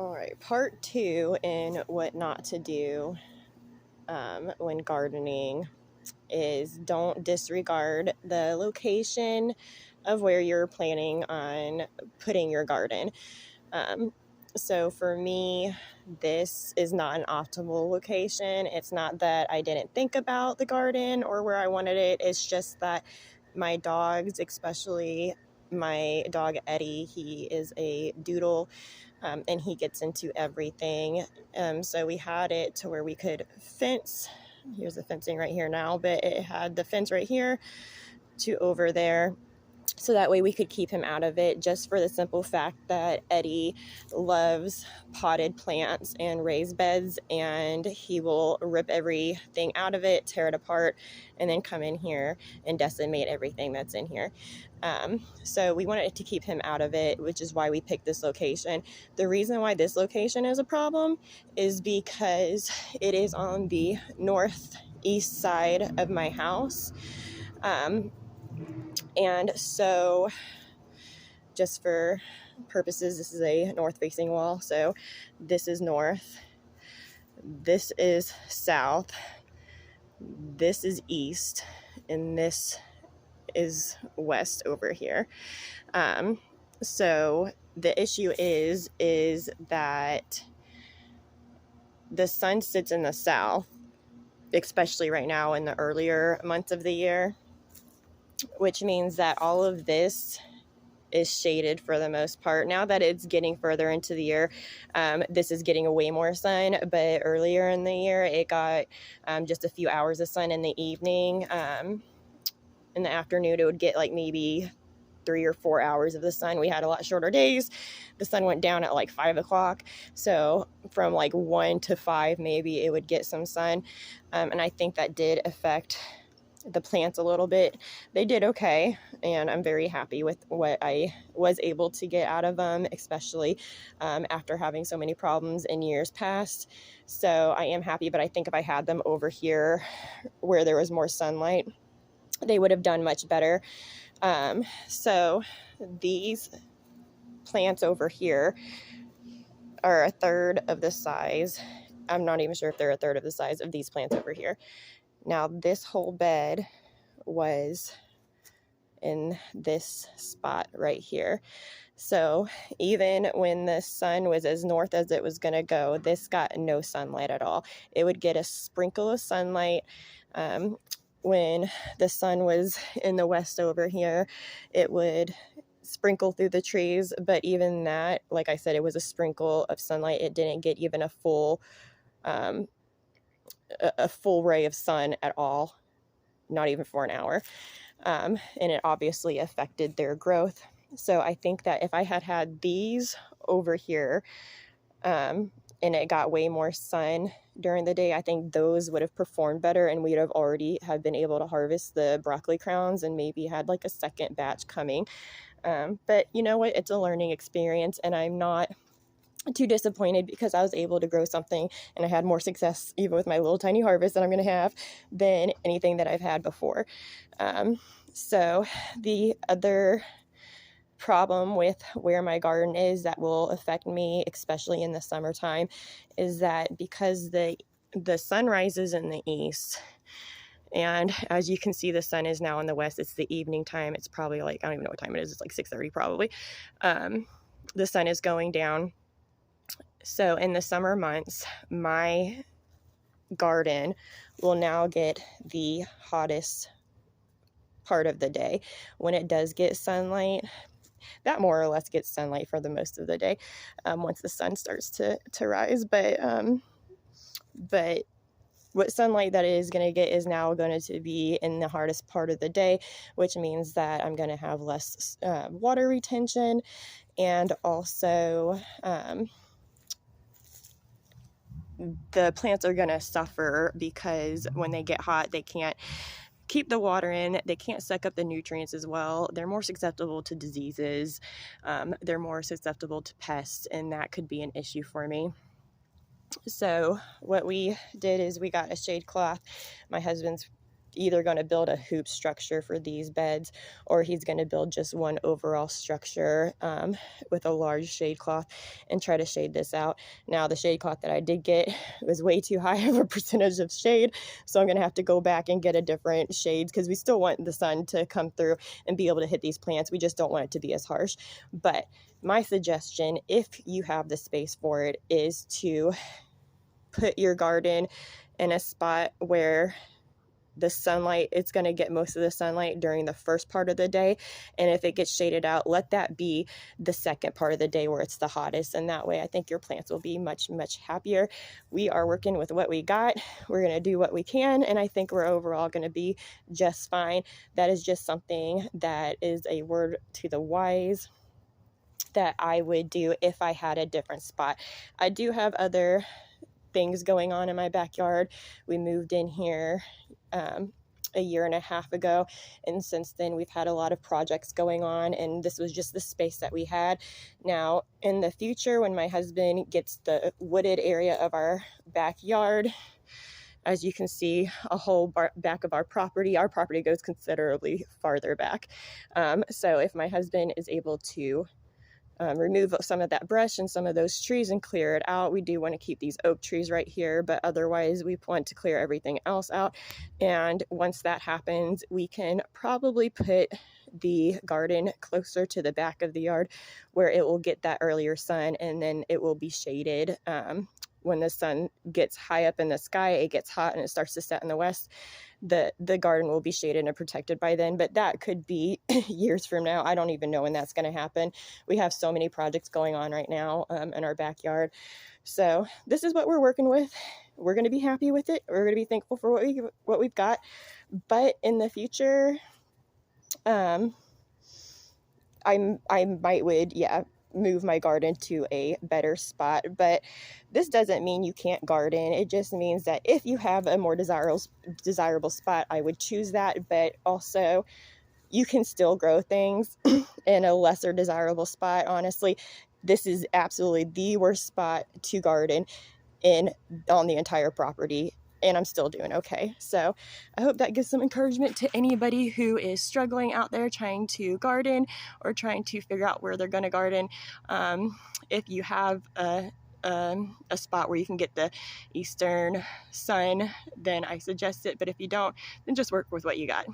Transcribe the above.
All right, part 2 in what not to do when gardening is don't disregard the location of where you're planning on putting your garden. So for me, this is not an optimal location. It's not that I didn't think about the garden or where I wanted it. It's just that my dogs, especially my dog Eddie, he is a doodle. And he gets into everything. So we had it to where we could fence. Here's the fencing right here now, but it had the fence right here to over there. So that way we could keep him out of it, just for the simple fact that Eddie loves potted plants and raised beds, and he will rip everything out of it, tear it apart, and then come in here and decimate everything that's in here. So we wanted to keep him out of it, which is why we picked this location. The reason why this location is a problem is because it is on the northeast side of my house. And so just for purposes, this is a north facing wall. So this is north, this is south, this is east, and this is west over here. So the issue is that the sun sits in the south, especially right now in the earlier months of the year, which means that all of this is shaded for the most part. Now that it's getting further into the year, this is getting way more sun, but earlier in the year it got just a few hours of sun in the evening. In the afternoon it would get like maybe 3 or 4 hours of the sun. We had a lot shorter days. The sun went down at like 5 o'clock, so from like 1 to 5 maybe it would get some sun, and I think that did affect the plants a little bit. They did okay, and I'm very happy with what I was able to get out of them, especially after having so many problems in years past. So I am happy, but I think if I had them over here where there was more sunlight, they would have done much better. So these plants over here are a third of the size. I'm not even sure if they're a third of the size of these plants over here. Now this whole bed was in this spot right here. So even when the sun was as north as it was going to go, this got no sunlight at all. It would get a sprinkle of sunlight. When the sun was in the west over here, it would sprinkle through the trees, but even that, like I said, it was a sprinkle of sunlight. It didn't get even a full ray of sun at all, not even for an hour. And it obviously affected their growth. So I think that if I had had these over here, and it got way more sun during the day, I think those would have performed better, and we'd have already have been able to harvest the broccoli crowns and maybe had like a second batch coming. But you know what? It's a learning experience, and I'm not too disappointed because I was able to grow something, and I had more success even with my little tiny harvest that I'm going to have than anything that I've had before. So the other problem with where my garden is that will affect me, especially in the summertime, is that because the sun rises in the east, and as you can see, the sun is now in the west. It's the evening time. It's probably like, I don't even know what time it is. It's like 6:30 probably. The sun is going down. So in the summer months, my garden will now get the hottest part of the day. When it does get sunlight, that more or less gets sunlight for the most of the day, once the sun starts to rise. But what sunlight that it is going to get is now going to be in the hardest part of the day, which means that I'm going to have less water retention, and also the plants are going to suffer because when they get hot, they can't keep the water in, they can't suck up the nutrients as well. They're more susceptible to diseases, they're more susceptible to pests, and that could be an issue for me. So what we did is we got a shade cloth. My husband's either going to build a hoop structure for these beds, or he's going to build just one overall structure with a large shade cloth and try to shade this out. Now, the shade cloth that I did get was way too high of a percentage of shade, so I'm going to have to go back and get a different shades, because we still want the sun to come through and be able to hit these plants. We just don't want it to be as harsh. But my suggestion, if you have the space for it, is to put your garden in a spot where the sunlight, it's going to get most of the sunlight during the first part of the day, and if it gets shaded out, let that be the second part of the day where it's the hottest, and that way I think your plants will be much happier. We are working with what we got. We're going to do what we can, and I think we're overall going to be just fine. That is just something that is a word to the wise that I would do if I had a different spot. I do have other things going on in my backyard. We moved in here a year and a half ago, and since then we've had a lot of projects going on, and this was just the space that we had. Now, in the future, when my husband gets the wooded area of our backyard, as you can see, a whole back of our property goes considerably farther back. So if my husband is able to remove some of that brush and some of those trees and clear it out. We do want to keep these oak trees right here, but otherwise we want to clear everything else out. And once that happens, we can probably put the garden closer to the back of the yard where it will get that earlier sun, and then it will be shaded. When the sun gets high up in the sky, it gets hot and it starts to set in the west, the garden will be shaded and protected by then. But that could be years from now. I don't even know when that's going to happen. We have so many projects going on right now in our backyard. So this is what we're working with. We're going to be happy with it. We're going to be thankful for what we've got. But in the future, I would move my garden to a better spot. But this doesn't mean you can't garden. It just means that if you have a more desirable spot, I would choose that. But also, you can still grow things in a lesser desirable spot. Honestly, this is absolutely the worst spot to garden on the entire property, and I'm still doing okay. So I hope that gives some encouragement to anybody who is struggling out there trying to garden or trying to figure out where they're going to garden. If you have a spot where you can get the eastern sun, then I suggest it. But if you don't, then just work with what you got.